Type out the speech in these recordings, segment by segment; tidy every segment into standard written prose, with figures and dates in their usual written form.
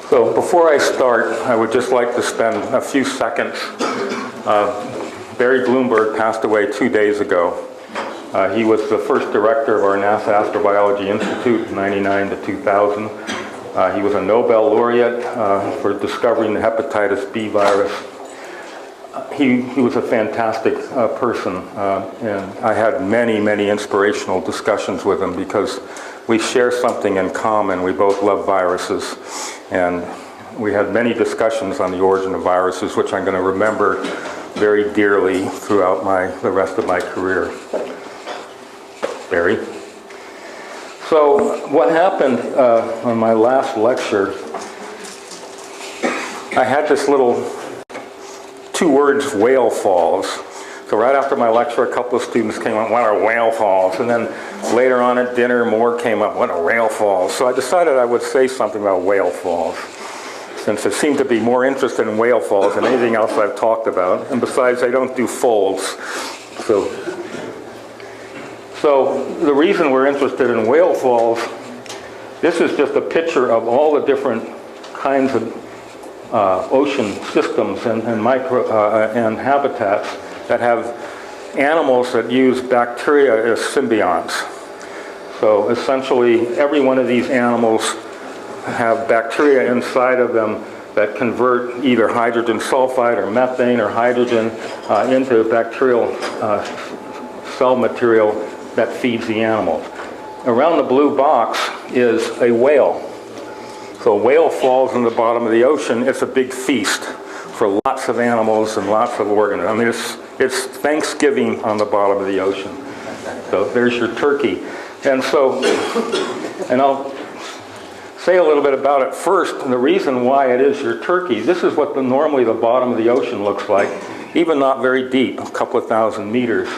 So before I start, I would just like to spend a few seconds. Barry Bloomberg passed away 2 days ago. He was the first director of our NASA Astrobiology Institute in 99 to 2000. He was a Nobel laureate for discovering the hepatitis B virus. He was a fantastic person, and I had many inspirational discussions with him because we share something in common. We both love viruses, and we had many discussions on the origin of viruses, which I'm going to remember very dearly throughout the rest of my career. Barry. So what happened on my last lecture, I had this little 2 words, whale falls. So right after my lecture, a couple of students came up, what are whale falls? And then later on at dinner, more came up, what are whale falls? So I decided I would say something about whale falls, since I seem to be more interested in whale falls than anything else I've talked about. And besides, I don't do folds. So the reason we're interested in whale falls, this is just a picture of all the different kinds of ocean systems and habitats that have animals that use bacteria as symbionts. So essentially, every one of these animals have bacteria inside of them that convert either hydrogen sulfide or methane or hydrogen into bacterial cell material that feeds the animals. Around the blue box is a whale. So a whale falls in the bottom of the ocean. It's a big feast for lots of animals and lots of organisms. I mean, it's Thanksgiving on the bottom of the ocean. So there's your turkey. And I'll say a little bit about it first, and the reason why it is your turkey. This is what normally the bottom of the ocean looks like, even not very deep, a couple of thousand meters.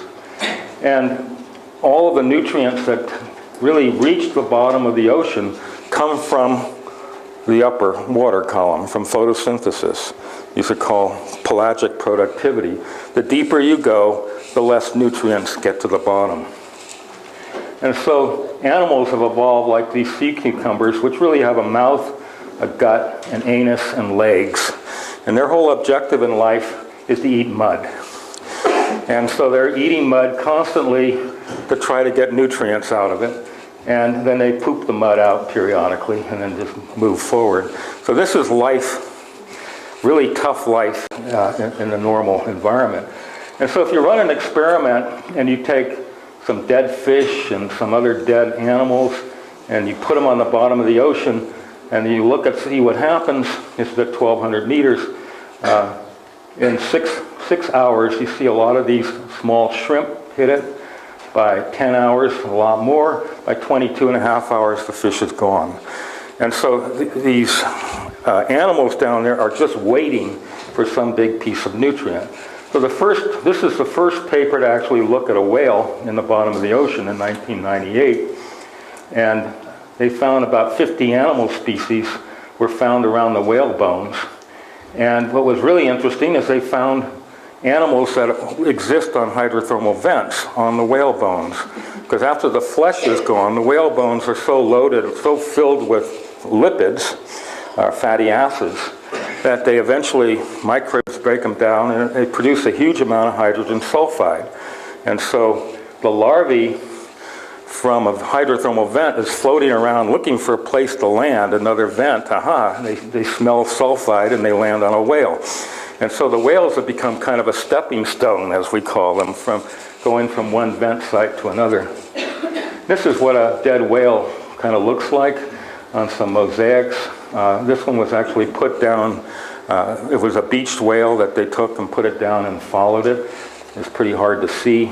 And all of the nutrients that really reach the bottom of the ocean come from the upper water column, from photosynthesis. These are called pelagic productivity. The deeper you go, the less nutrients get to the bottom. And so animals have evolved like these sea cucumbers, which really have a mouth, a gut, an anus, and legs. And their whole objective in life is to eat mud. And so they're eating mud constantly to try to get nutrients out of it. And then they poop the mud out periodically and then just move forward. So this is life, really tough life in a normal environment. And so if you run an experiment and you take some dead fish and some other dead animals and you put them on the bottom of the ocean and you look at see what happens, it's at 1,200 meters. In six hours, you see a lot of these small shrimp hit it. By 10 hours, a lot more. By 22 and a half hours, the fish is gone. And so these animals down there are just waiting for some big piece of nutrient. So this is the first paper to actually look at a whale in the bottom of the ocean in 1998. And they found about 50 animal species were found around the whale bones. And what was really interesting is they found animals that exist on hydrothermal vents on the whale bones. Because after the flesh is gone, the whale bones are so loaded, so filled with lipids, fatty acids, that they eventually, microbes break them down and they produce a huge amount of hydrogen sulfide. And so the larvae from a hydrothermal vent is floating around looking for a place to land, another vent, they smell sulfide and they land on a whale. And so the whales have become kind of a stepping stone, as we call them, from going from one vent site to another. This is what a dead whale kind of looks like on some mosaics. This one was actually put down. It was a beached whale that they took and put it down and followed it. It's pretty hard to see,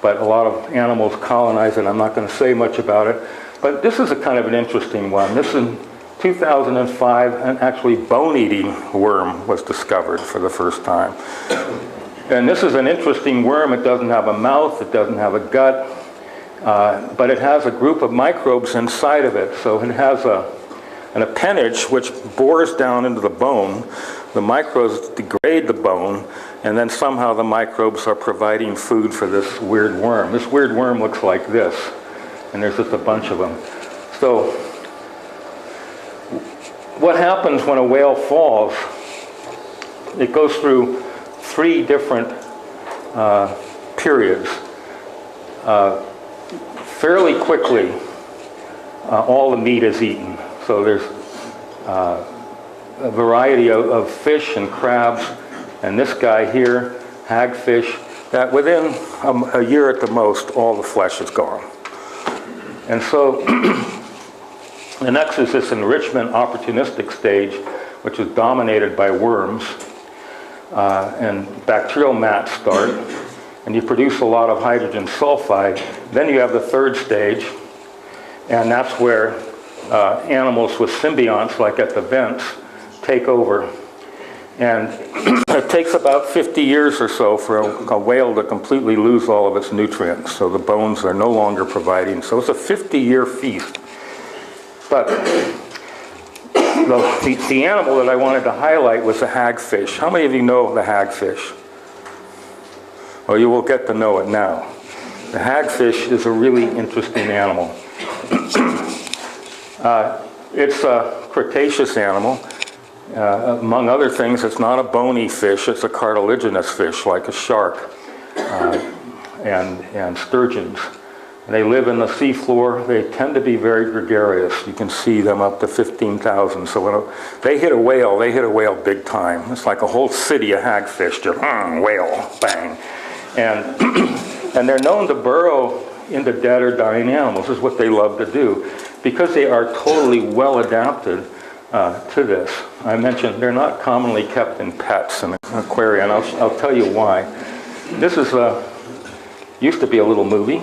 but a lot of animals colonize it. I'm not going to say much about it, but this is a kind of an interesting one. This is 2005, an actually bone-eating worm was discovered for the first time. And this is an interesting worm. It doesn't have a mouth, it doesn't have a gut, but it has a group of microbes inside of it. So it has an appendage which bores down into the bone. The microbes degrade the bone, and then somehow the microbes are providing food for this weird worm. This weird worm looks like this, and there's just a bunch of them. So what happens when a whale falls, it goes through 3 different periods. Fairly quickly, all the meat is eaten. So there's a variety of fish and crabs, and this guy here, hagfish, that within a year at the most, all the flesh is gone. And so the next is this enrichment opportunistic stage, which is dominated by worms, and bacterial mats start, and you produce a lot of hydrogen sulfide. Then you have the 3rd stage, and that's where animals with symbionts, like at the vents, take over. And it takes about 50 years or so for a whale to completely lose all of its nutrients. So the bones are no longer providing. So it's a 50-year feast. But the animal that I wanted to highlight was the hagfish. How many of you know the hagfish? Well, you will get to know it now. The hagfish is a really interesting animal. It's a Cretaceous animal. Among other things, it's not a bony fish, it's a cartilaginous fish like a shark and sturgeons. And they live in the seafloor. They tend to be very gregarious. You can see them up to 15,000. So when they hit a whale big time. It's like a whole city of hagfish, just whale, bang. And they're known to burrow into dead or dying animals. This is what they love to do, because they are totally well adapted to this. I mentioned they're not commonly kept in pets in an aquarium, and I'll tell you why. This is used to be a little movie.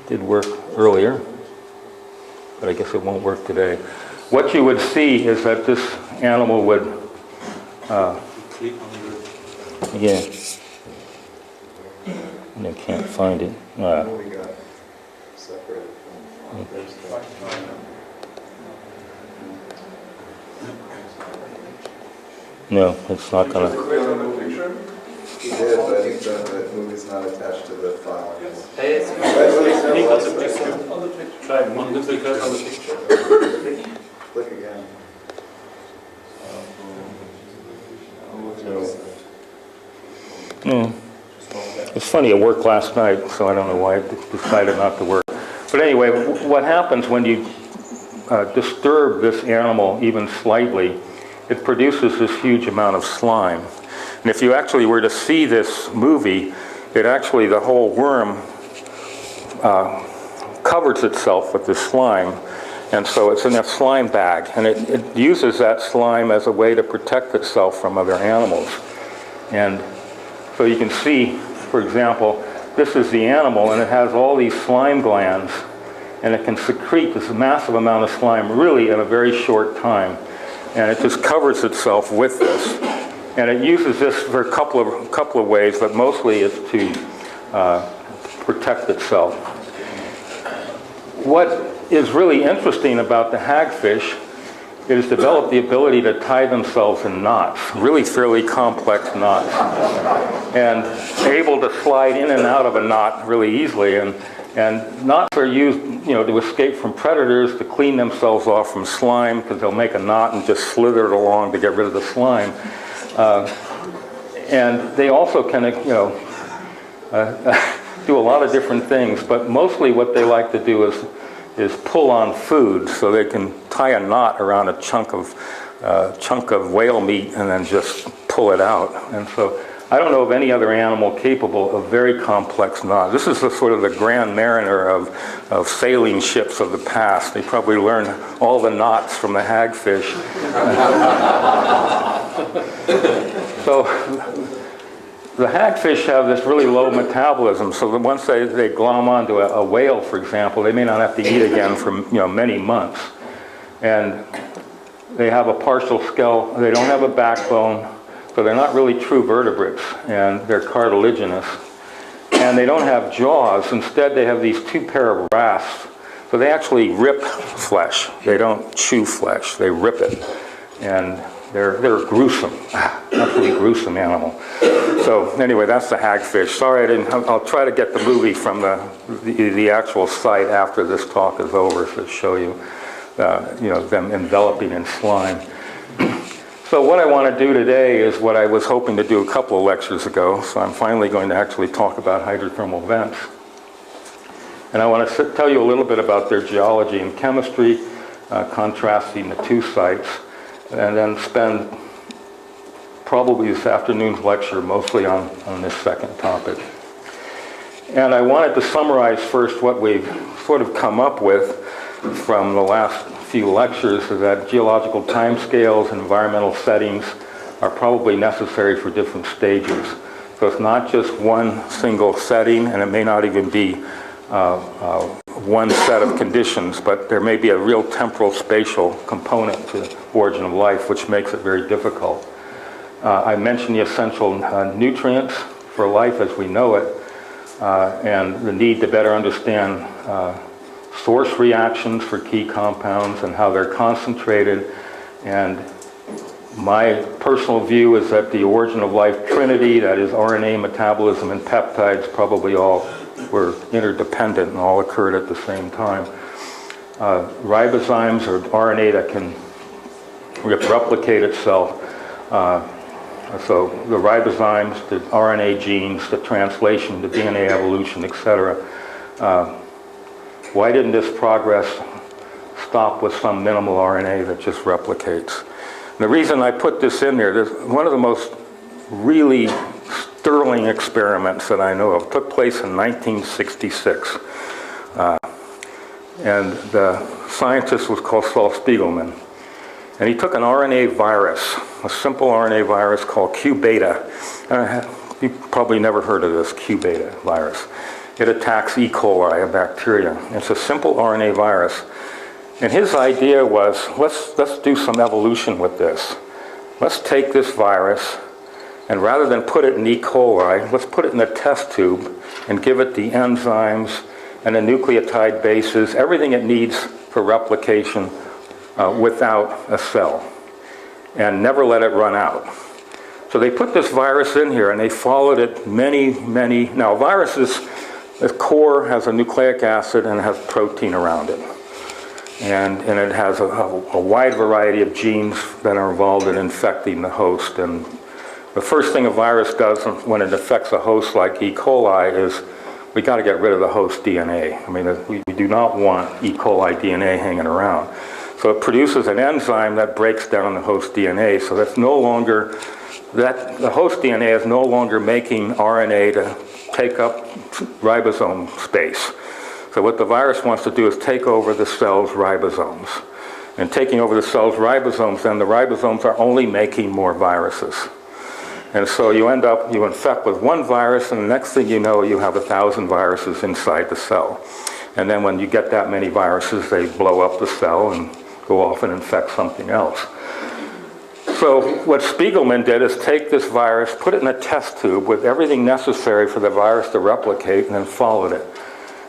Did work earlier, but I guess it won't work today. What you would see is that this animal would, yeah. I can't find it. No, it's not going to. He did, but the movie's not attached to the file. Try one duplicate on the picture. Click again. No. It's funny, it worked last night, so I don't know why it decided not to work. But anyway, what happens when you disturb this animal even slightly, it produces this huge amount of slime. And if you actually were to see this movie, the whole worm covers itself with this slime. And so it's in a slime bag. And it uses that slime as a way to protect itself from other animals. And so you can see, for example, this is the animal, and it has all these slime glands, and it can secrete this massive amount of slime really in a very short time. And it just covers itself with this. And it uses this for a couple of ways, but mostly it's to protect itself. What is really interesting about the hagfish is developed the ability to tie themselves in knots, really fairly complex knots, and able to slide in and out of a knot really easily. And knots are used, to escape from predators, to clean themselves off from slime, because they'll make a knot and just slither it along to get rid of the slime. And they also can, do a lot of different things, but mostly what they like to do is pull on food, so they can tie a knot around a chunk of whale meat and then just pull it out. And so I don't know of any other animal capable of very complex knots. This is the sort of the Grand Mariner of sailing ships of the past. They probably learned all the knots from the hagfish. So the hagfish have this really low metabolism, so that once they glom onto a whale, for example, they may not have to eat again for many months. And they have a partial skeleton. They don't have a backbone, so they're not really true vertebrates, and they're cartilaginous. And they don't have jaws. Instead, they have these 2 pair of rasps. So they actually rip flesh. They don't chew flesh. They rip it. And They're gruesome, absolutely gruesome animal. So anyway, that's the hagfish. Sorry, I'll try to get the movie from the actual site after this talk is over to show you, them enveloping in slime. So what I want to do today is what I was hoping to do a couple of lectures ago. So I'm finally going to actually talk about hydrothermal vents. And I want to tell you a little bit about their geology and chemistry, contrasting the two sites, and then spend probably this afternoon's lecture mostly on this second topic. And I wanted to summarize first what we've sort of come up with from the last few lectures, is that geological timescales and environmental settings are probably necessary for different stages. So it's not just one single setting, and it may not even be one set of conditions, but there may be a real temporal spatial component to the origin of life, which makes it very difficult. I mentioned the essential nutrients for life as we know it, and the need to better understand source reactions for key compounds and how they're concentrated. And my personal view is that the origin of life trinity, that is RNA, metabolism, and peptides, probably all were interdependent and all occurred at the same time. Ribozymes are RNA that can replicate itself. So the ribozymes, the RNA genes, the translation, the DNA evolution, etc. Why didn't this progress stop with some minimal RNA that just replicates? And the reason I put this in there, one of the most really sterling experiments that I know of took place in 1966. And the scientist was called Saul Spiegelman. And he took an RNA virus, a simple RNA virus called Q beta. You've probably never heard of this Q beta virus. It attacks E. coli, a bacteria. It's a simple RNA virus. And his idea was, let's do some evolution with this. Let's take this virus, and rather than put it in E. coli, let's put it in a test tube and give it the enzymes and the nucleotide bases, everything it needs for replication without a cell, and never let it run out. So they put this virus in here and they followed it many, now viruses, the core has a nucleic acid and it has protein around it. And it has a wide variety of genes that are involved in infecting the host. And the first thing a virus does when it affects a host like E. coli is we got to get rid of the host DNA. I mean, we do not want E. coli DNA hanging around. So it produces an enzyme that breaks down the host DNA. So that's no longer, the host DNA is no longer making RNA to take up ribosome space. So what the virus wants to do is take over the cell's ribosomes. And taking over the cell's ribosomes, then the ribosomes are only making more viruses. And so you infect with one virus, and the next thing you know, you have 1,000 viruses inside the cell. And then when you get that many viruses, they blow up the cell and go off and infect something else. So what Spiegelman did is take this virus, put it in a test tube with everything necessary for the virus to replicate, and then followed it.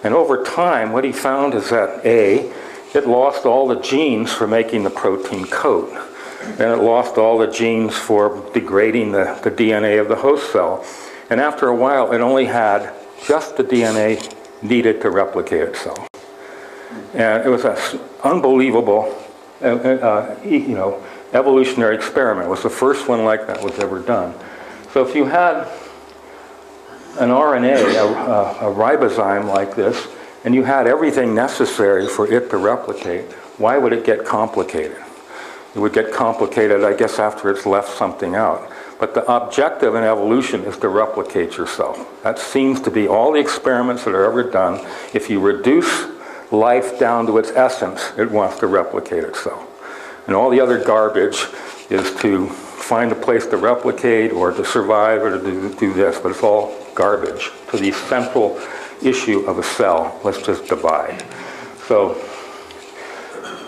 And over time, what he found is that it lost all the genes for making the protein coat. And it lost all the genes for degrading the DNA of the host cell. And after a while, it only had just the DNA needed to replicate itself. And it was an unbelievable, evolutionary experiment. It was the first one like that was ever done. So if you had an RNA, a ribozyme like this, and you had everything necessary for it to replicate, why would it get complicated? It would get complicated, I guess, after it's left something out. But the objective in evolution is to replicate yourself. That seems to be all the experiments that are ever done. If you reduce life down to its essence, it wants to replicate itself. And all the other garbage is to find a place to replicate or to survive or to do this, but it's all garbage. To the central issue of a cell, let's just divide. So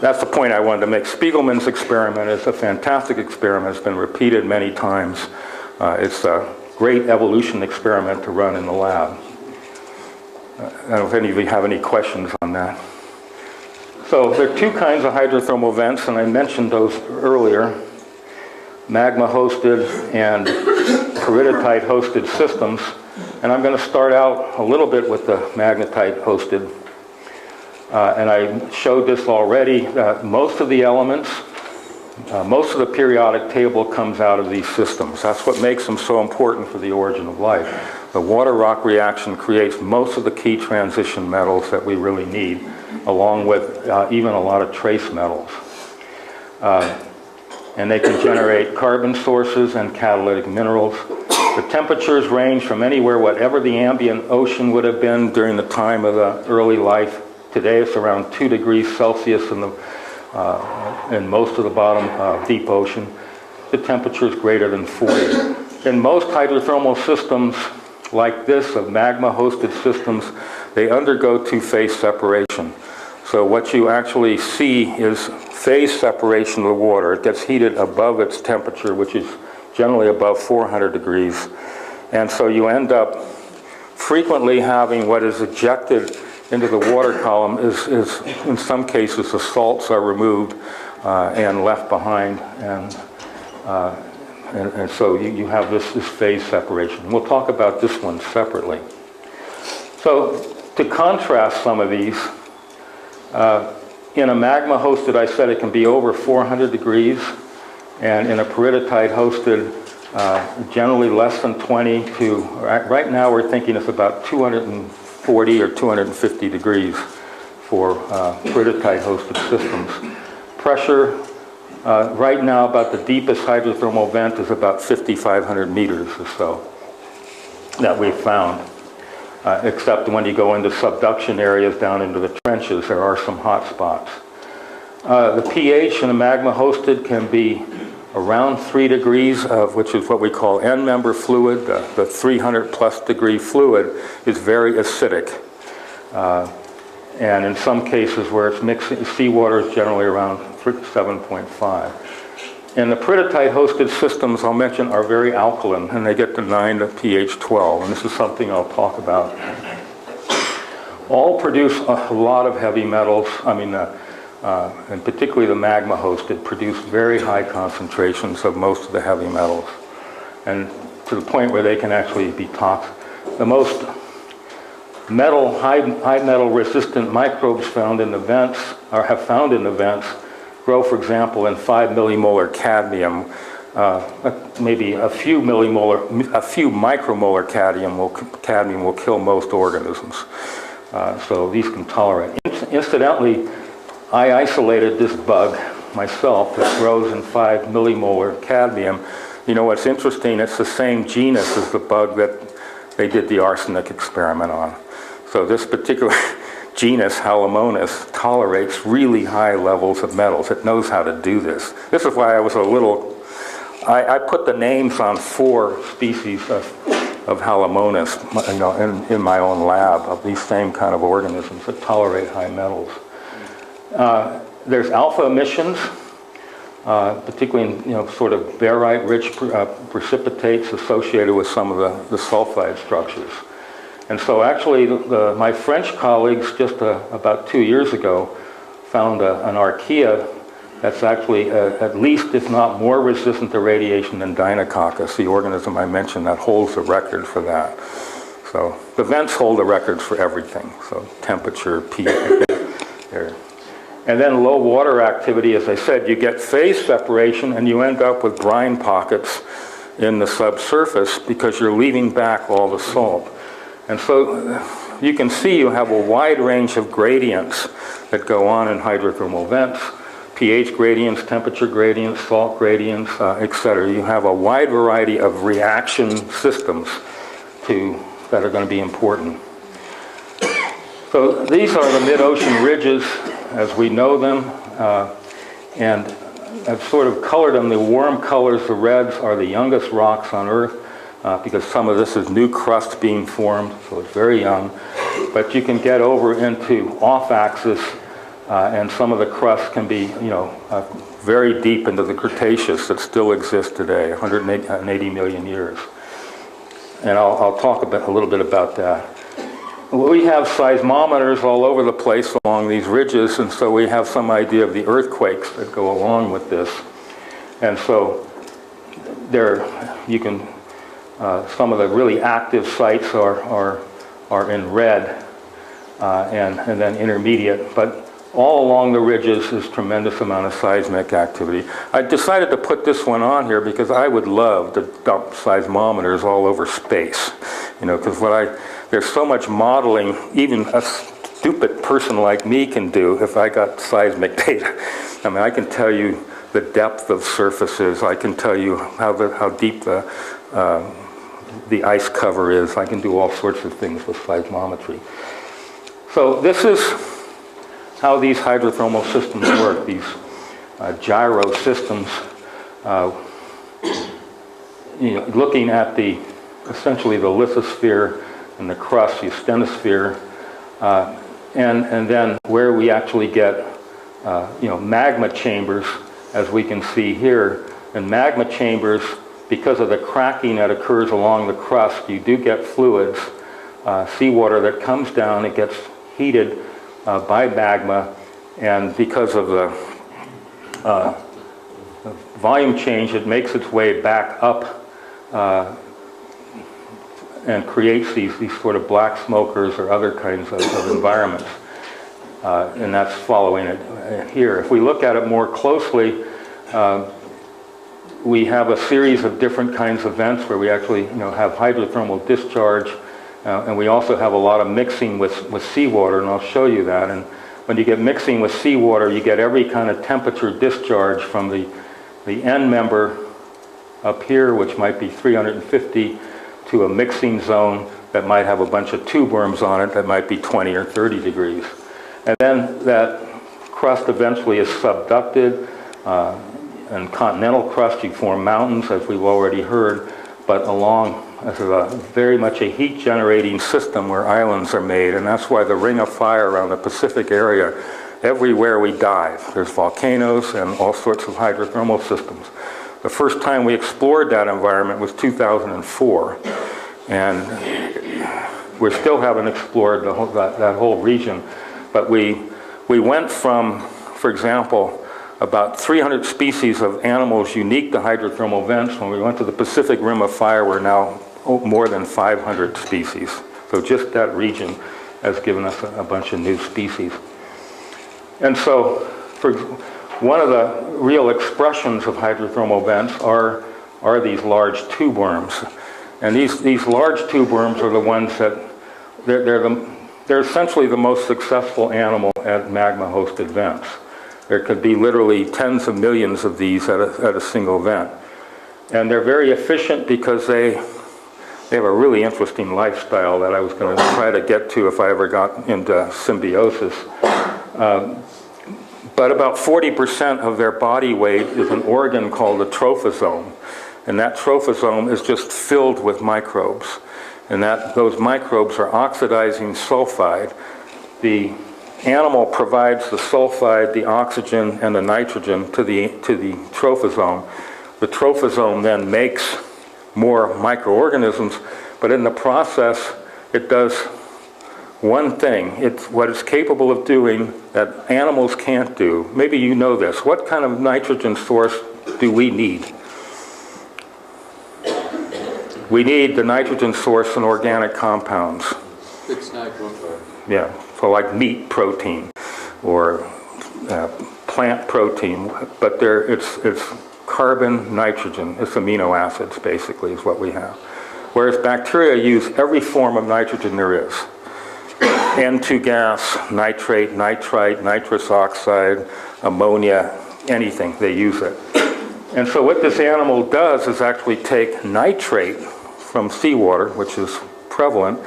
that's the point I wanted to make. Spiegelman's experiment is a fantastic experiment. It's been repeated many times. It's a great evolution experiment to run in the lab. I don't know if any of you have any questions on that. So there are two kinds of hydrothermal vents, and I mentioned those earlier. magma-hosted and peridotite-hosted systems. And I'm going to start out a little bit with the magnetite-hosted. And I showed this already. Most of the elements, most of the periodic table comes out of these systems. That's what makes them so important for the origin of life. The water-rock reaction creates most of the key transition metals that we really need, along with even a lot of trace metals. And they can generate carbon sources and catalytic minerals. The temperatures range from anywhere, whatever the ambient ocean would have been during the time of the early life. Today it's around 2 degrees Celsius in most of the bottom deep ocean. The temperature is greater than 40. In most hydrothermal systems like this, of magma-hosted systems, they undergo two-phase separation. So what you actually see is phase separation of the water. It gets heated above its temperature, which is generally above 400 degrees. And so you end up frequently having what is ejected into the water column is in some cases the salts are removed and left behind, and so you have this phase separation. We'll talk about this one separately. So to contrast some of these, in a magma hosted, I said it can be over 400 degrees, and in a peridotite hosted, generally less than 20 to, right now we're thinking it's about 240 or 250 degrees for peridotite hosted systems. Pressure, right now about the deepest hydrothermal vent is about 5,500 meters or so that we've found. Except when you go into subduction areas down into the trenches, there are some hot spots. The pH in a magma hosted can be around 3 degrees, which is what we call end-member fluid. The 300 plus degree fluid is very acidic. And in some cases where it's mixed, seawater is generally around 7.5. And the peridotite hosted systems I'll mention are very alkaline, and they get to 9 to pH 12, and this is something I'll talk about. All produce a lot of heavy metals, and particularly the magma hosted produce very high concentrations of most of the heavy metals, and to the point where they can actually be toxic. The most high metal resistant microbes found in the vents, or have found in the vents, grow, for example, in 5 millimolar cadmium. Maybe a few micromolar cadmium will kill most organisms. So these can tolerate. Incidentally, I isolated this bug myself that grows in 5 millimolar cadmium. You know what's interesting? It's the same genus as the bug that they did the arsenic experiment on. So this particular genus, Halomonas, tolerates really high levels of metals. It knows how to do this. This is why I was I put the names on 4 species of Halomonas, in my own lab, of these same kind of organisms that tolerate high metals. There's alpha emissions, particularly in sort of barite-rich precipitates associated with some of the sulfide structures. And so actually, my French colleagues just about 2 years ago found an archaea that's actually at least, if not more, resistant to radiation than Deinococcus, the organism I mentioned that holds the record for that. So the vents hold the records for everything, so temperature, pH. And then low water activity, as I said, you get phase separation and you end up with brine pockets in the subsurface because you're leaving back all the salt. And so you can see you have a wide range of gradients that go on in hydrothermal vents. pH gradients, temperature gradients, salt gradients, etc. You have a wide variety of reaction systems that are going to be important. So these are the mid-ocean ridges as we know them, and I've sort of colored them. The warm colors, the reds, are the youngest rocks on Earth, because some of this is new crust being formed, so it's very young. But you can get over into off-axis, and some of the crust can be, very deep into the Cretaceous that still exists today, 180 million years. And I'll talk a little bit about that. We have seismometers all over the place along these ridges, and so we have some idea of the earthquakes that go along with this. And so you can, some of the really active sites are in red and then intermediate, but all along the ridges is tremendous amount of seismic activity. I decided to put this one on here because I would love to dump seismometers all over space, you know, because there's so much modeling even a stupid person like me can do if I got seismic data. I mean, I can tell you the depth of surfaces. I can tell you how deep the ice cover is. I can do all sorts of things with seismometry. So this is how these hydrothermal systems work, these gyro systems, you know, looking at essentially the lithosphere and the crust, the asthenosphere, and then where we actually get you know, magma chambers, as we can see here. And magma chambers, because of the cracking that occurs along the crust, you do get fluids, seawater that comes down, it gets heated by magma, and because of the volume change, it makes its way back up and creates these sort of black smokers or other kinds of environments. And that's following it here. If we look at it more closely, we have a series of different kinds of vents where we actually, you know, have hydrothermal discharge, and we also have a lot of mixing with seawater, and I'll show you that. And when you get mixing with seawater, you get every kind of temperature discharge from the end member up here, which might be 350, to a mixing zone that might have a bunch of tube worms on it that might be 20 or 30 degrees. And then that crust eventually is subducted. And continental crust, you form mountains, as we've already heard, but along as very much a heat-generating system where islands are made, and that's why the ring of fire around the Pacific area, everywhere we dive, there's volcanoes and all sorts of hydrothermal systems. The first time we explored that environment was 2004, and we still haven't explored that whole region, but we went from, for example, about 300 species of animals unique to hydrothermal vents. When we went to the Pacific Rim of Fire, we're now more than 500 species. So just that region has given us a bunch of new species. And so one of the real expressions of hydrothermal vents are these large tube worms. And these large tube worms are the ones that, they're essentially the most successful animal at magma-hosted vents. There could be literally tens of millions of these at a single vent. And they're very efficient because they have a really interesting lifestyle that I was going to try to get to if I ever got into symbiosis. But about 40% of their body weight is an organ called the trophosome. And that trophosome is just filled with microbes. And those microbes are oxidizing sulfide. The animal provides the sulfide, the oxygen, and the nitrogen to the trophosome. The trophosome then makes more microorganisms, but in the process, it does one thing. It's what it's capable of doing that animals can't do. Maybe you know this. What kind of nitrogen source do we need? We need the nitrogen source in organic compounds. It's nitrogen. Yeah, so like meat protein or plant protein, but it's carbon, nitrogen, it's amino acids basically is what we have. Whereas bacteria use every form of nitrogen there is. N2 gas, nitrate, nitrite, nitrous oxide, ammonia, anything, they use it. And so what this animal does is actually take nitrate from seawater, which is prevalent,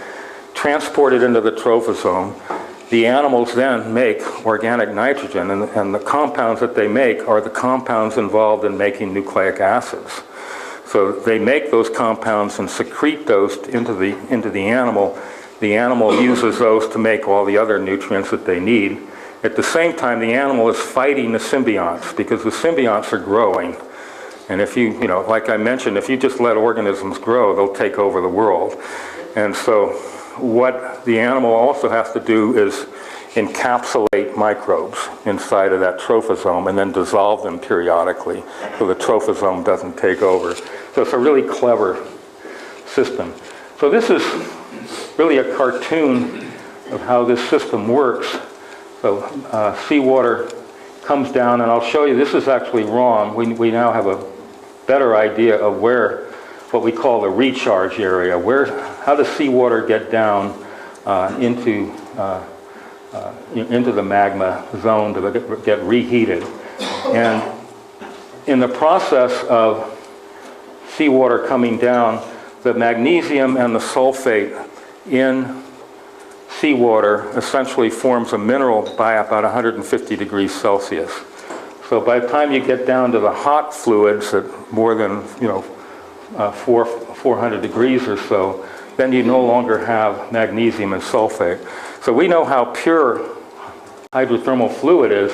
transport it into the trophosome. The animals then make organic nitrogen, and the compounds that they make are the compounds involved in making nucleic acids. So they make those compounds and secrete those into the animal. The animal uses those to make all the other nutrients that they need. At the same time, the animal is fighting the symbionts because the symbionts are growing. And if you know, like I mentioned, if you just let organisms grow, they'll take over the world. And so what the animal also has to do is encapsulate microbes inside of that trophosome and then dissolve them periodically so the trophosome doesn't take over. So it's a really clever system. So this is really a cartoon of how this system works. So seawater comes down, and I'll show you, this is actually wrong. We now have a better idea of where, what we call the recharge area. How does seawater get down into the magma zone to get reheated? And in the process of seawater coming down, the magnesium and the sulfate in seawater essentially forms a mineral by about 150 degrees Celsius. So by the time you get down to the hot fluids at more than 400 degrees or so, then you no longer have magnesium and sulfate. So we know how pure hydrothermal fluid is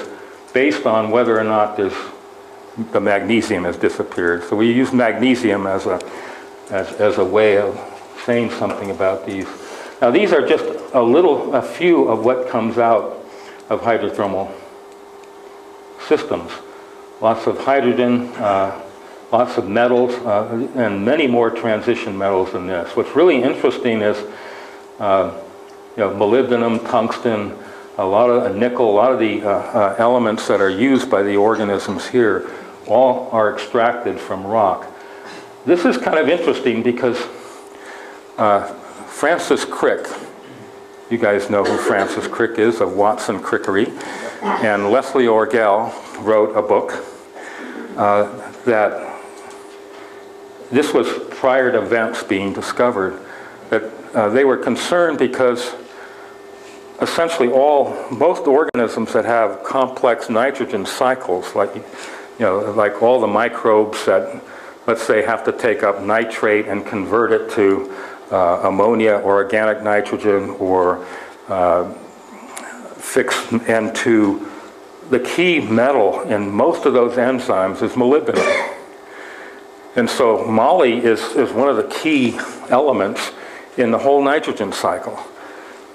based on whether or not the magnesium has disappeared. So we use magnesium as a way of saying something about these. Now these are just a few of what comes out of hydrothermal systems. Lots of hydrogen, lots of metals, and many more transition metals than this. What's really interesting is molybdenum, tungsten, a lot of nickel, a lot of the elements that are used by the organisms here all are extracted from rock. This is kind of interesting because Francis Crick, you guys know who Francis Crick is, of Watson Crickery, and Leslie Orgel wrote a book that this was prior to vents being discovered, that they were concerned because essentially most organisms that have complex nitrogen cycles, like all the microbes that, let's say, have to take up nitrate and convert it to ammonia or organic nitrogen or fix N2, the key metal in most of those enzymes is molybdenum. And so moly is one of the key elements in the whole nitrogen cycle.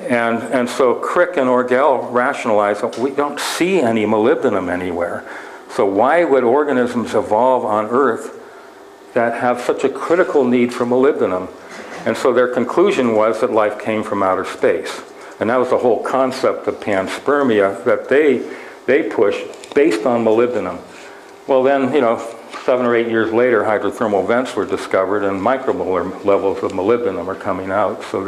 And so Crick and Orgel rationalized that we don't see any molybdenum anywhere. So why would organisms evolve on Earth that have such a critical need for molybdenum? And so their conclusion was that life came from outer space. And that was the whole concept of panspermia that they pushed based on molybdenum. Well then, 7 or 8 years later, hydrothermal vents were discovered and micromolar levels of molybdenum are coming out. So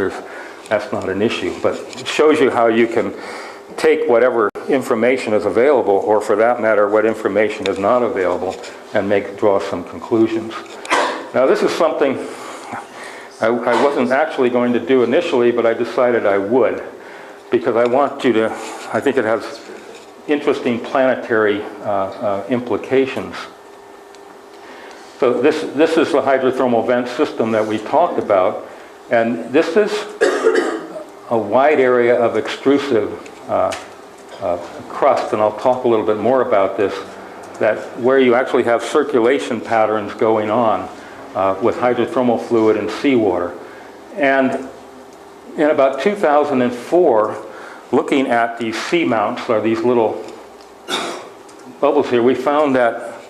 that's not an issue. But it shows you how you can take whatever information is available, or for that matter, what information is not available, and draw some conclusions. Now this is something I wasn't actually going to do initially, but I decided I would, because I want you to, I think it has interesting planetary implications. So this is the hydrothermal vent system that we talked about, and this is a wide area of extrusive crust, and I'll talk a little bit more about this, where you actually have circulation patterns going on with hydrothermal fluid and seawater. And in about 2004, looking at these seamounts, or these little bubbles here, we found that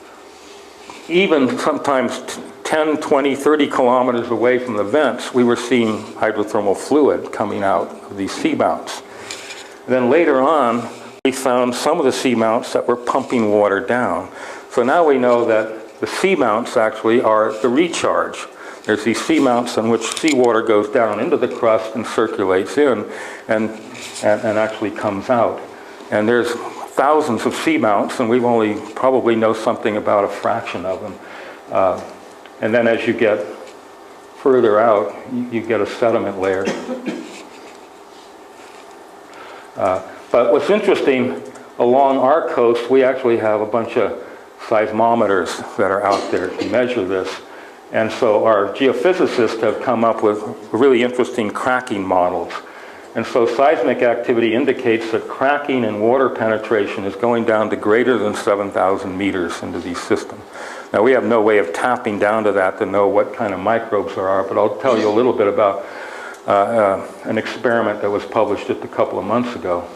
even sometimes 10, 20, 30 kilometers away from the vents, we were seeing hydrothermal fluid coming out of these seamounts. Then later on, we found some of the seamounts that were pumping water down. So now we know that the seamounts actually are the recharge. There's these seamounts in which seawater goes down into the crust and circulates in and actually comes out. And there's thousands of seamounts, and we've only probably know something about a fraction of them. And then as you get further out, you get a sediment layer. But what's interesting, along our coast, we actually have a bunch of seismometers that are out there to measure this. And so our geophysicists have come up with really interesting cracking models. And so seismic activity indicates that cracking and water penetration is going down to greater than 7,000 meters into these systems. Now we have no way of tapping down to that to know what kind of microbes there are, but I'll tell you a little bit about an experiment that was published just a couple of months ago.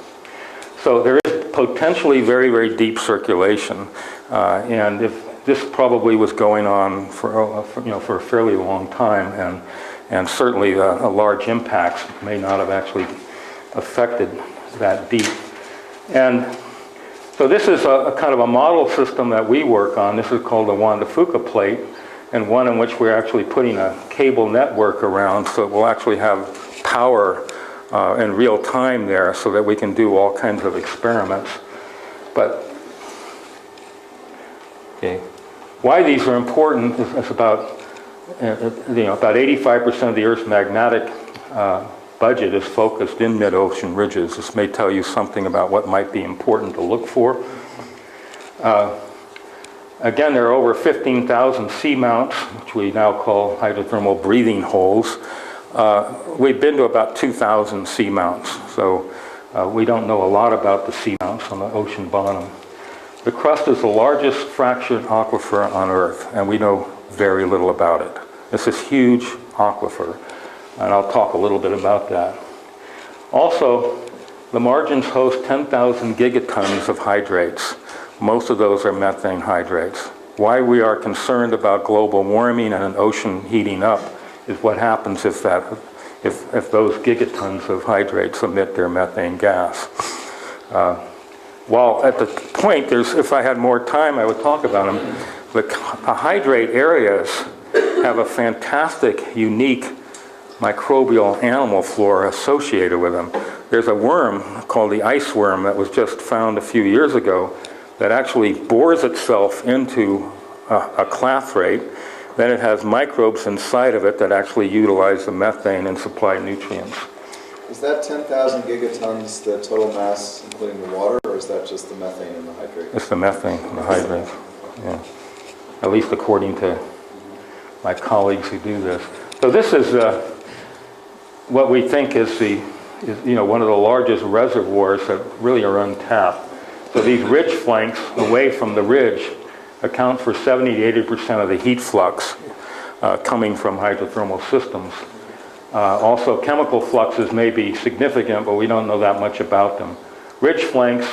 So there is potentially very, very deep circulation. And if this probably was going on for a fairly long time, and certainly a large impacts may not have actually affected that deep. And so this is a kind of a model system that we work on. This is called the Juan de Fuca plate, and one in which we're actually putting a cable network around, so it will actually have power in real time there, so that we can do all kinds of experiments. But okay, why these are important is about about 85% of the Earth's magnetic budget is focused in mid-ocean ridges. This may tell you something about what might be important to look for. Again, there are over 15,000 seamounts, which we now call hydrothermal breathing holes. We've been to about 2,000 seamounts, so we don't know a lot about the seamounts on the ocean bottom. The crust is the largest fractured aquifer on Earth, and we know very little about it. It's this huge aquifer, and I'll talk a little bit about that. Also, the margins host 10,000 gigatons of hydrates. Most of those are methane hydrates. Why we are concerned about global warming and an ocean heating up is what happens if those gigatons of hydrates emit their methane gas. While at the point, if I had more time, I would talk about them. The hydrate areas have a fantastic, unique microbial animal flora associated with them. There's a worm called the ice worm that was just found a few years ago that actually bores itself into a clathrate. Then it has microbes inside of it that actually utilize the methane and supply nutrients. Is that 10,000 gigatons the total mass, including the water, or is that just the methane and the hydrate? It's the methane and the hydrate, yeah. At least according to my colleagues who do this. So this is what we think is one of the largest reservoirs that really are untapped. So these ridge flanks away from the ridge account for 70 to 80% of the heat flux coming from hydrothermal systems. Also, chemical fluxes may be significant, but we don't know that much about them. Ridge flanks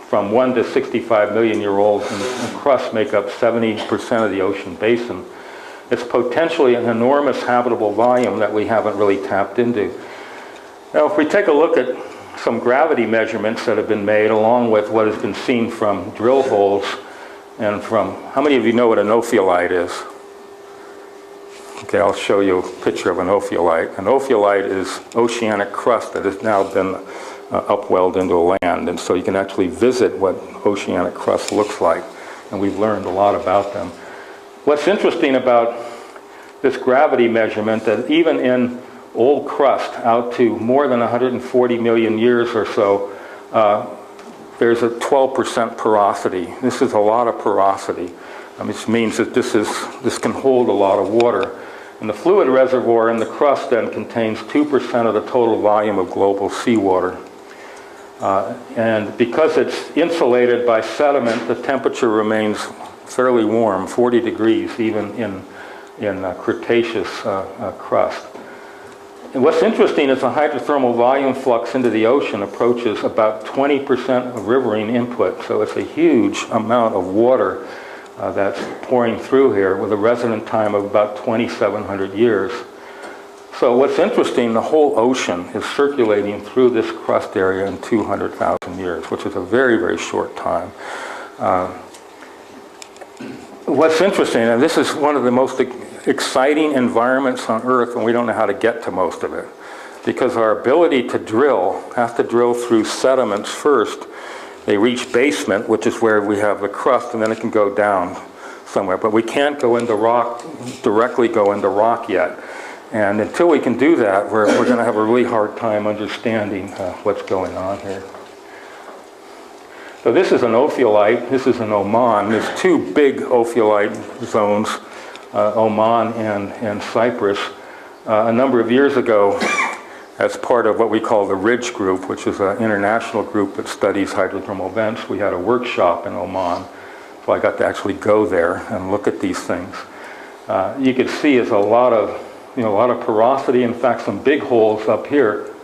from 1 to 65 million year olds and crust make up 70% of the ocean basin. It's potentially an enormous habitable volume that we haven't really tapped into. Now, if we take a look at some gravity measurements that have been made along with what has been seen from drill holes and from, how many of you know what an ophiolite is? Okay, I'll show you a picture of an ophiolite. An ophiolite is oceanic crust that has now been upwelled into land, and so you can actually visit what oceanic crust looks like, and we've learned a lot about them. What's interesting about this gravity measurement, that even in old crust out to more than 140 million years or so, there's a 12% porosity. This is a lot of porosity, which means that this can hold a lot of water. And the fluid reservoir in the crust then contains 2% of the total volume of global seawater. And because it's insulated by sediment, the temperature remains fairly warm, 40 degrees, even in Cretaceous crust. And what's interesting is the hydrothermal volume flux into the ocean approaches about 20% of riverine input. So it's a huge amount of water that's pouring through here with a resident time of about 2,700 years. So what's interesting, the whole ocean is circulating through this crust area in 200,000 years, which is a very, very short time. What's interesting, and this is one of the most exciting environments on Earth, and we don't know how to get to most of it, because our ability to drill, have to drill through sediments first. They reach basement, which is where we have the crust, and then it can go down somewhere. But we can't go into rock, directly go into rock yet. And until we can do that, we're going to have a really hard time understanding what's going on here. So this is an ophiolite. This is in Oman. There's two big ophiolite zones, Oman and Cyprus. A number of years ago, as part of what we call the RIDGE group, which is an international group that studies hydrothermal vents, we had a workshop in Oman. So I got to actually go there and look at these things. You can see it's a lot of porosity. In fact, some big holes up here.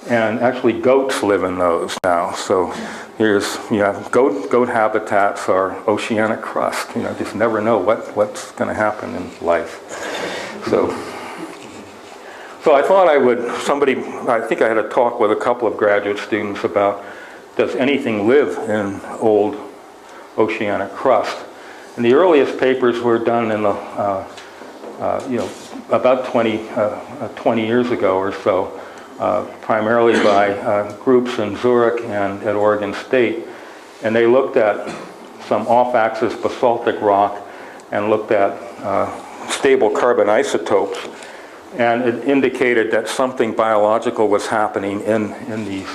And actually goats live in those now. So here's, goat habitats are oceanic crust. Just never know what's going to happen in life. So I thought I think I had a talk with a couple of graduate students about, does anything live in old oceanic crust? And the earliest papers were done in the, about 20 years ago or so, primarily by groups in Zurich and at Oregon State. And they looked at some off-axis basaltic rock and looked at stable carbon isotopes. And it indicated that something biological was happening in these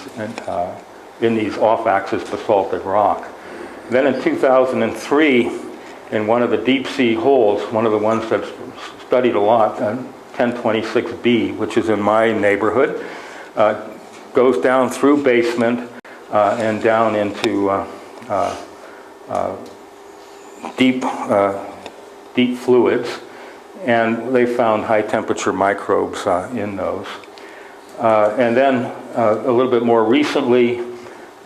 off-axis basaltic rock. Then in 2003, in one of the deep sea holes, one of the ones that's studied a lot, 1026B, which is in my neighborhood, goes down through basement and down into deep fluids, and they found high temperature microbes in those. And then a little bit more recently,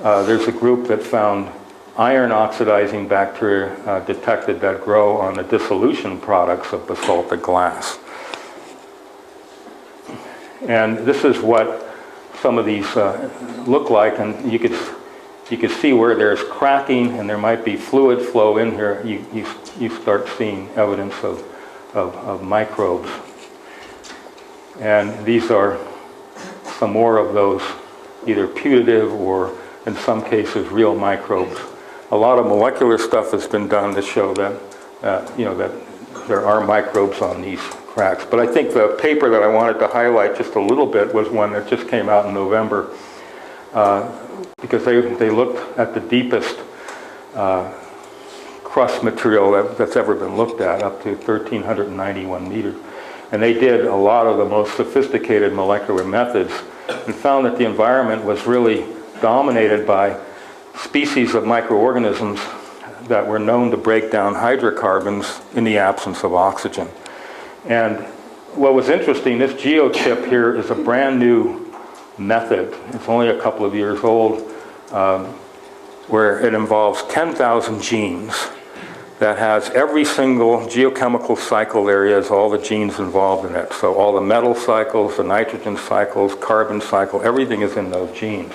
there's a group that found iron oxidizing bacteria detected that grow on the dissolution products of basaltic glass. And this is what some of these look like, and you could see where there's cracking and there might be fluid flow in here. You start seeing evidence of microbes. And these are some more of those, either putative or in some cases real microbes. A lot of molecular stuff has been done to show that that there are microbes on these cracks. But I think the paper that I wanted to highlight just a little bit was one that just came out in November, because they looked at the deepest crust material that's ever been looked at, up to 1,391 meters. And they did a lot of the most sophisticated molecular methods and found that the environment was really dominated by species of microorganisms that were known to break down hydrocarbons in the absence of oxygen. And what was interesting, this geochip here is a brand new method. It's only a couple of years old, where it involves 10,000 genes that has every single geochemical cycle there is, all the genes involved in it. So all the metal cycles, the nitrogen cycles, carbon cycle, everything is in those genes.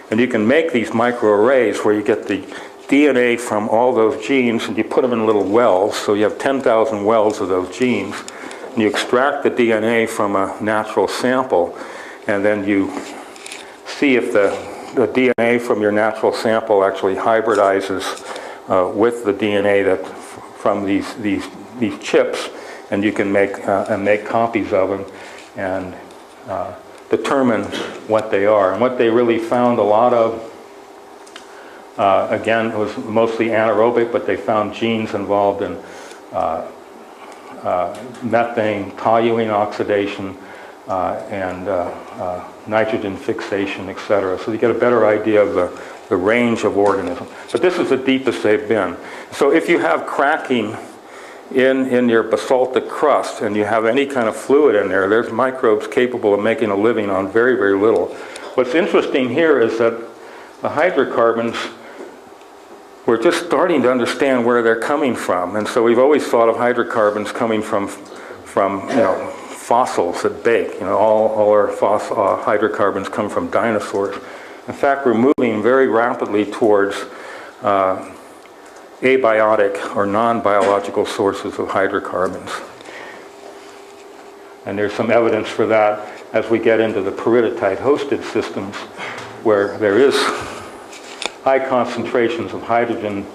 And you can make these microarrays where you get the DNA from all those genes and you put them in little wells. So you have 10,000 wells of those genes. And you extract the DNA from a natural sample, and then you see if the DNA from your natural sample actually hybridizes with the DNA that from these chips, and you can make copies of them and determine what they are. And what they really found a lot of, again, it was mostly anaerobic, but they found genes involved in methane, toluene oxidation, and nitrogen fixation, etc. So you get a better idea of the range of organisms. But this is the deepest they've been. So if you have cracking in your basaltic crust and you have any kind of fluid in there, there's microbes capable of making a living on very, very little. What's interesting here is that the hydrocarbons, we're just starting to understand where they're coming from. And so we've always thought of hydrocarbons coming from fossils that bake. All our hydrocarbons come from dinosaurs. In fact, we're moving very rapidly towards abiotic or non-biological sources of hydrocarbons. And there's some evidence for that as we get into the peridotite hosted systems, where there is high concentrations of hydrogen,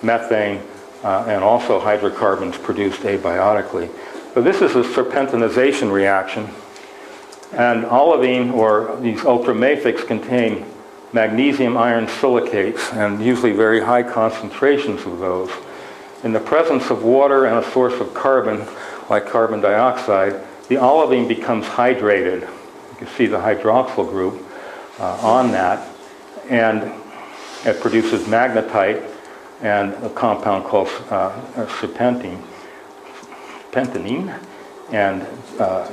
methane, and also hydrocarbons produced abiotically. So this is a serpentinization reaction, and olivine, or these ultramafics, contain magnesium iron silicates, and usually very high concentrations of those. In the presence of water and a source of carbon, like carbon dioxide, the olivine becomes hydrated. You can see the hydroxyl group on that, and it produces magnetite and a compound called serpentinine, and I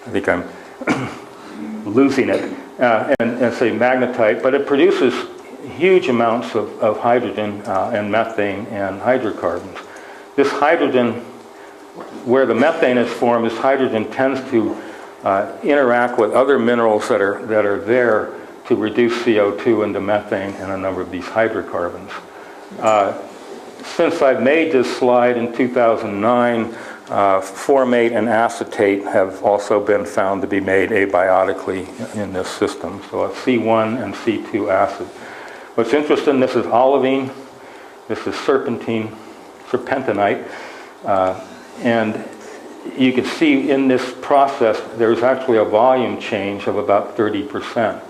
think losing it, and say magnetite, but it produces huge amounts of hydrogen and methane and hydrocarbons. This hydrogen, where the methane is formed, this hydrogen tends to interact with other minerals that are there to reduce CO2 into methane and a number of these hydrocarbons. Since I've made this slide in 2009, formate and acetate have also been found to be made abiotically in this system. So a C1 and C2 acid. What's interesting, this is olivine, this is serpentinite, and you can see in this process there's actually a volume change of about 30%.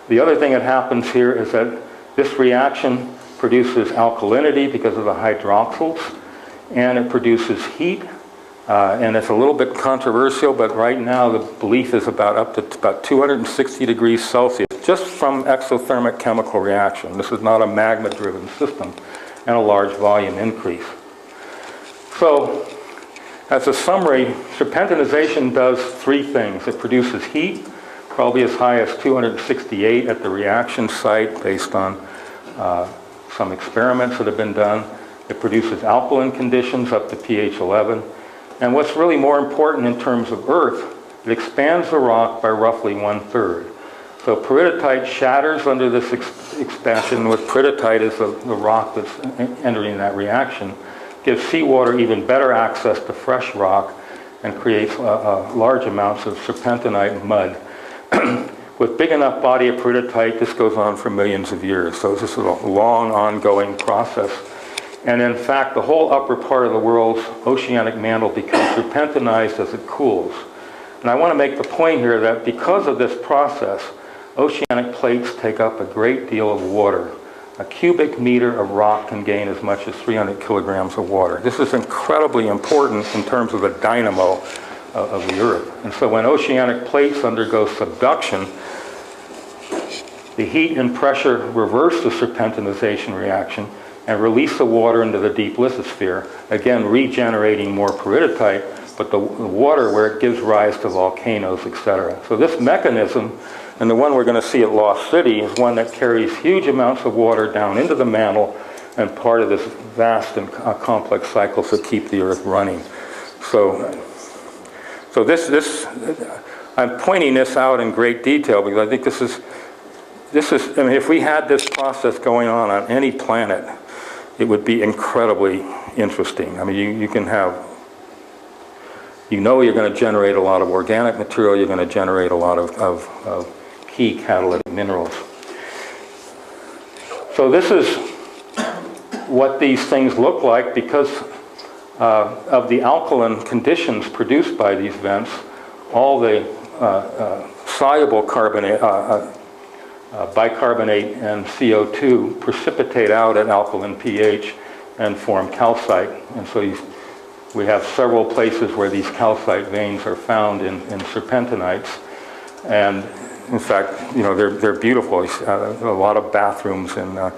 The other thing that happens here is that this reaction produces alkalinity because of the hydroxyls, and it produces heat, and it's a little bit controversial, but right now the belief is up to about 260 degrees Celsius, just from exothermic chemical reaction. This is not a magma-driven system, and a large volume increase. So, as a summary, serpentinization does three things. It produces heat, probably as high as 268 at the reaction site based on some experiments that have been done. It produces alkaline conditions up to pH 11. And what's really more important in terms of Earth, it expands the rock by roughly 1/3. So peridotite shatters under this expansion. With peridotite is the rock that's entering that reaction, gives seawater even better access to fresh rock and creates large amounts of serpentinite mud. With big enough body of peridotite, this goes on for millions of years. So this is a long, ongoing process. And in fact, the whole upper part of the world's oceanic mantle becomes serpentinized as it cools. And I want to make the point here that because of this process, oceanic plates take up a great deal of water. A cubic meter of rock can gain as much as 300 kilograms of water. This is incredibly important in terms of the dynamo of the Earth. And so when oceanic plates undergo subduction, the heat and pressure reverse the serpentinization reaction and release the water into the deep lithosphere, again regenerating more peridotite, but the water where it gives rise to volcanoes, etc. So this mechanism, and the one we're going to see at Lost City, is one that carries huge amounts of water down into the mantle and part of this vast and complex cycles that keep the Earth running. So this I'm pointing this out in great detail because I think this is, I mean, if we had this process going on any planet, it would be incredibly interesting. I mean, you can have, you're going to generate a lot of organic material, you're going to generate a lot of key catalytic minerals. So this is what these things look like because of the alkaline conditions produced by these vents. All the soluble carbonate, bicarbonate and CO2 precipitate out at alkaline pH and form calcite. And so we have several places where these calcite veins are found in serpentinites. And in fact, they're beautiful. A lot of bathrooms of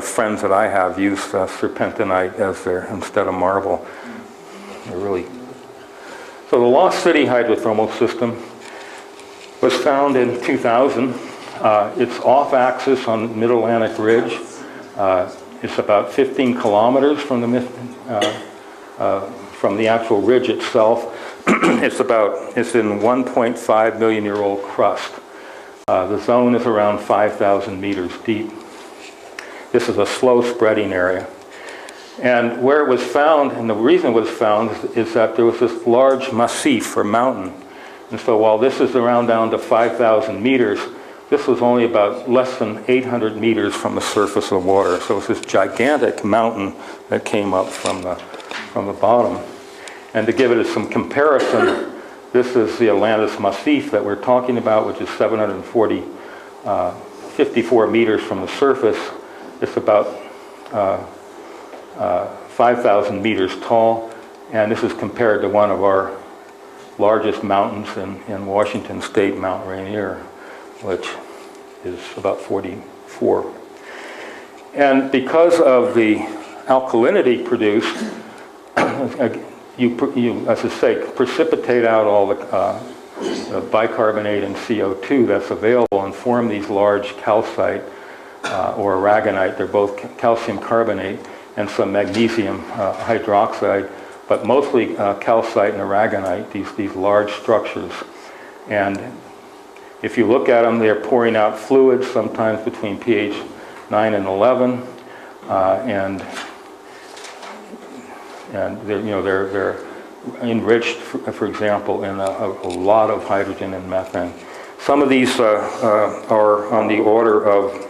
friends that I have use serpentinite as their instead of marble. They're really. So the Lost City hydrothermal system was found in 2000. It's off-axis on the Mid-Atlantic Ridge. It's about 15 kilometers from the actual ridge itself. It's in 1.5 million year old crust. The zone is around 5,000 meters deep. This is a slow spreading area. And where it was found, and the reason it was found, is that there was this large massif or mountain. And so while this is around down to 5,000 meters, this was only about less than 800 meters from the surface of the water. So it's this gigantic mountain that came up from the bottom. And to give it some comparison, this is the Atlantis Massif that we're talking about, which is 54 meters from the surface. It's about 5,000 meters tall, and this is compared to one of our largest mountains in Washington State, Mount Rainier, which is about 44. And because of the alkalinity produced, you as I say, precipitate out all the bicarbonate and CO2 that's available and form these large calcite or aragonite. They're both calcium carbonate and some magnesium hydroxide, but mostly calcite and aragonite, these large structures. And if you look at them, they're pouring out fluids, sometimes between pH 9 and 11, and they're enriched, for example, in a lot of hydrogen and methane. Some of these are on the order of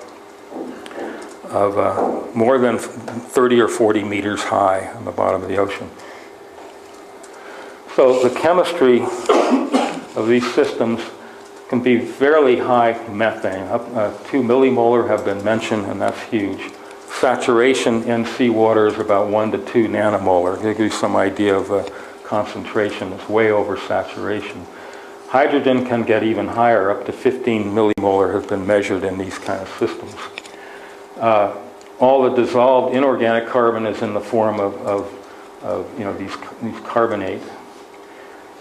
more than 30 or 40 meters high on the bottom of the ocean. So the chemistry of these systems can be fairly high methane. 2 millimolar have been mentioned, and that's huge. Saturation in seawater is about 1 to 2 nanomolar. To give you some idea of the concentration, it's way over saturation. Hydrogen can get even higher, up to 15 millimolar has been measured in these kind of systems. All the dissolved inorganic carbon is in the form of these carbonate.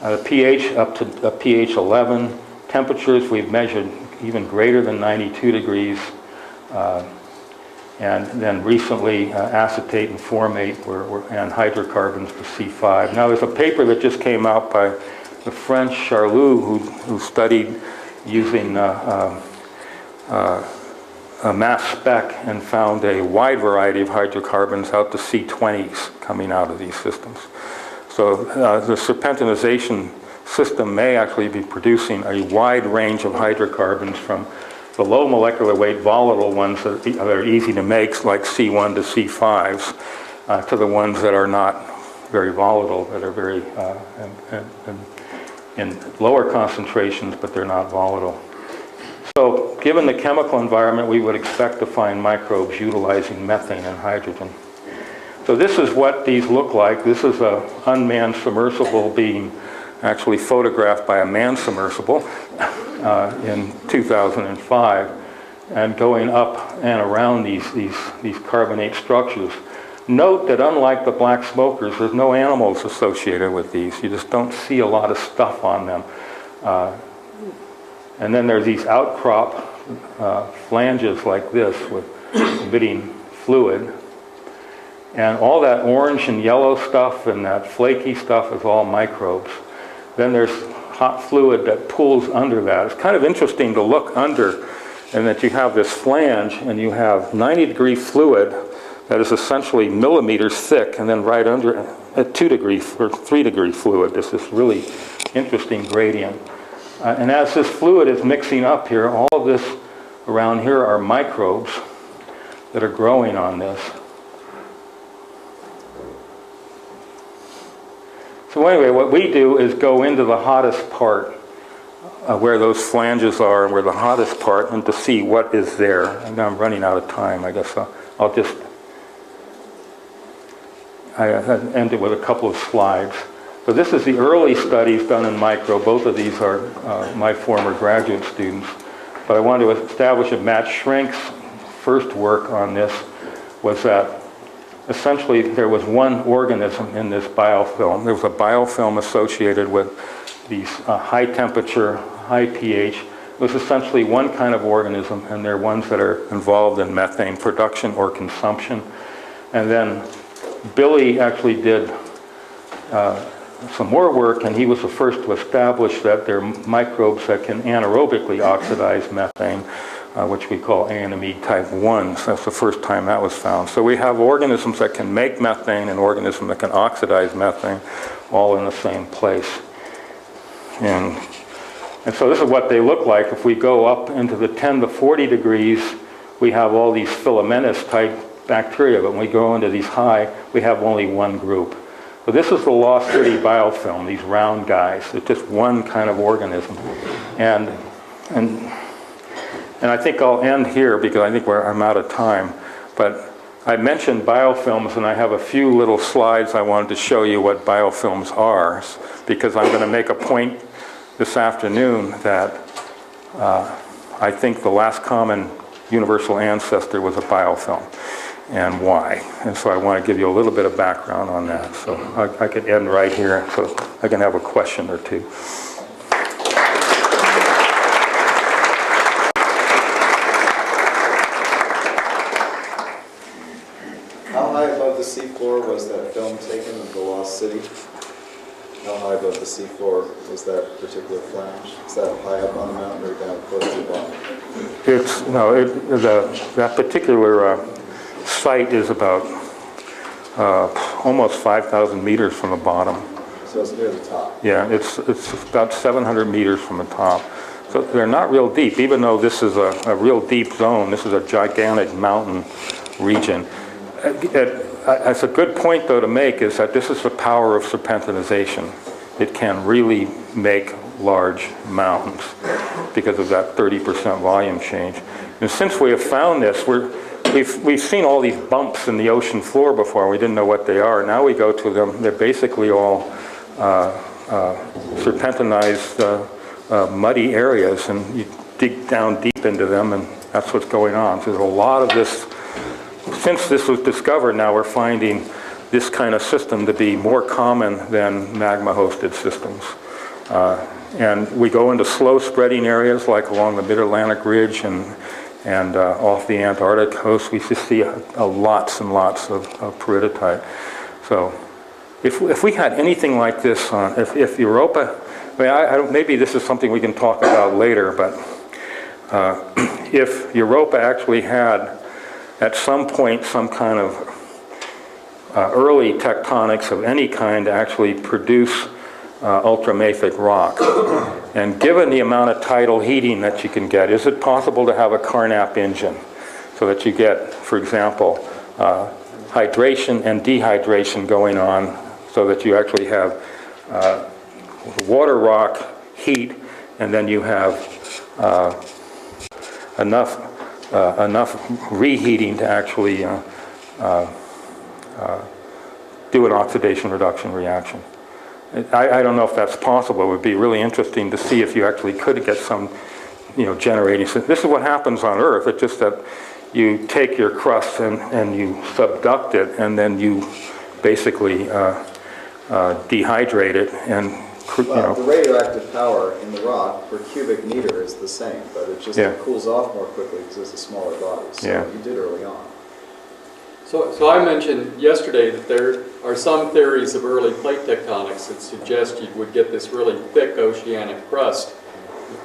The pH up to pH 11. Temperatures we've measured even greater than 92 degrees. And then recently acetate and formate and hydrocarbons to C5. Now there's a paper that just came out by the French Charloux who studied using a mass spec and found a wide variety of hydrocarbons out to C20s coming out of these systems. So the serpentinization system may actually be producing a wide range of hydrocarbons from the low molecular weight volatile ones that are easy to make, like C1 to C5s, to the ones that are not very volatile, that are very in lower concentrations, but they're not volatile. So given the chemical environment, we would expect to find microbes utilizing methane and hydrogen. So this is what these look like. This is an unmanned submersible being actually photographed by a manned submersible in 2005, and going up and around these carbonate structures. Note that unlike the black smokers, there's no animals associated with these. You just don't see a lot of stuff on them. And then there's these outcrop flanges like this with emitting fluid. And all that orange and yellow stuff and that flaky stuff is all microbes. Then there's hot fluid that pools under that. It's kind of interesting to look under, and that you have this flange and you have 90-degree fluid that is essentially millimeters thick, and then right under a 2-degree or 3-degree fluid. This is really interesting gradient. And as this fluid is mixing up here, all of this around here are microbes that are growing on this. So anyway, what we do is go into the hottest part where those flanges are and where the hottest part, and to see what is there. And now I'm running out of time. I guess I'll just end it with a couple of slides. So this is the early studies done in micro. Both of these are my former graduate students. But I wanted to establish that Matt Schrink's first work on this was that essentially there was one organism in this biofilm. There was a biofilm associated with these high temperature, high pH. It was essentially one kind of organism, and they're ones that are involved in methane production or consumption. And then Billy actually did some more work, and he was the first to establish that there are microbes that can anaerobically oxidize methane, which we call A&ME type 1s. That's the first time that was found. So we have organisms that can make methane and organisms that can oxidize methane all in the same place. And so this is what they look like. If we go up into the 10 to 40 degrees, we have all these filamentous type bacteria, but when we go into these high, we have only one group. So this is the Lost City biofilm, these round guys. It's just one kind of organism. And I think I'll end here because I think I'm out of time. But I mentioned biofilms, and I have a few little slides I wanted to show you what biofilms are, because I'm going to make a point this afternoon that I think the last common universal ancestor was a biofilm, and why. And so I want to give you a little bit of background on that. So I could end right here so I can have a question or two. City? How high above the seafloor was that particular flange? Is that high up on the mountain or down close to the bottom? It's, no, that particular site is about almost 5,000 meters from the bottom. So it's near the top. Yeah, it's about 700 meters from the top. So they're not real deep, even though this is a real deep zone. This is a gigantic mountain region. It's a good point, though, to make is that this is the power of serpentinization. It can really make large mountains because of that 30% volume change. And since we have found this, we've seen all these bumps in the ocean floor before. We didn't know what they are. Now we go to them. They're basically all serpentinized muddy areas, and you dig down deep into them, and that's what's going on. So there's a lot of this. Since this was discovered, now we're finding this kind of system to be more common than magma-hosted systems. And we go into slow-spreading areas like along the Mid-Atlantic Ridge and off the Antarctic coast. We just see lots and lots of peridotite. So if we had anything like this on, if Europa, I mean, maybe this is something we can talk about later, but if Europa actually had at some point some kind of early tectonics of any kind to actually produce ultramafic rock. And given the amount of tidal heating that you can get, is it possible to have a Carnap engine so that you get, for example, hydration and dehydration going on so that you actually have water rock heat, and then you have enough reheating to actually do an oxidation reduction reaction. I don't know if that's possible. It would be really interesting to see if you actually could get some, generating. So this is what happens on Earth. It's just that you take your crust and you subduct it, and then you basically dehydrate it and Well, the radioactive power in the rock per cubic meter is the same, but it just cools off more quickly because it's a smaller body. So you did early on. So I mentioned yesterday that there are some theories of early plate tectonics that suggest you would get this really thick oceanic crust.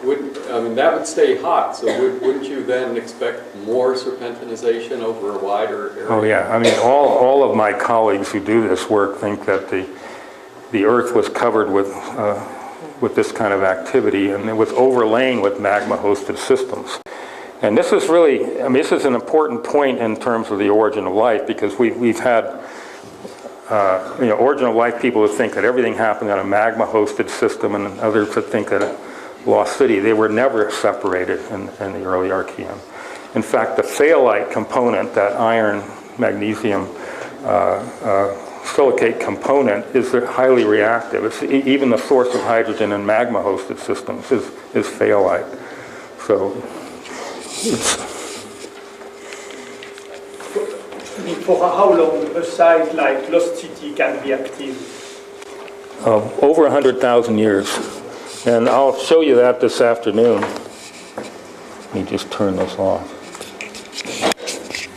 That would stay hot, so wouldn't you then expect more serpentinization over a wider area? Oh yeah, I mean all of my colleagues who do this work think that the Earth was covered with this kind of activity, and it was overlain with magma-hosted systems. And this is really, this is an important point in terms of the origin of life, because we've had, origin of life people who think that everything happened in a magma-hosted system, and others that think that it lost city. They were never separated in the early Archean. In fact, the phthalite component, that iron, magnesium, silicate component, is highly reactive. It's even the source of hydrogen in magma-hosted systems is phthalite. So for how long a site like Lost City can be active? over 100,000 years. And I'll show you that this afternoon. Let me just turn this off.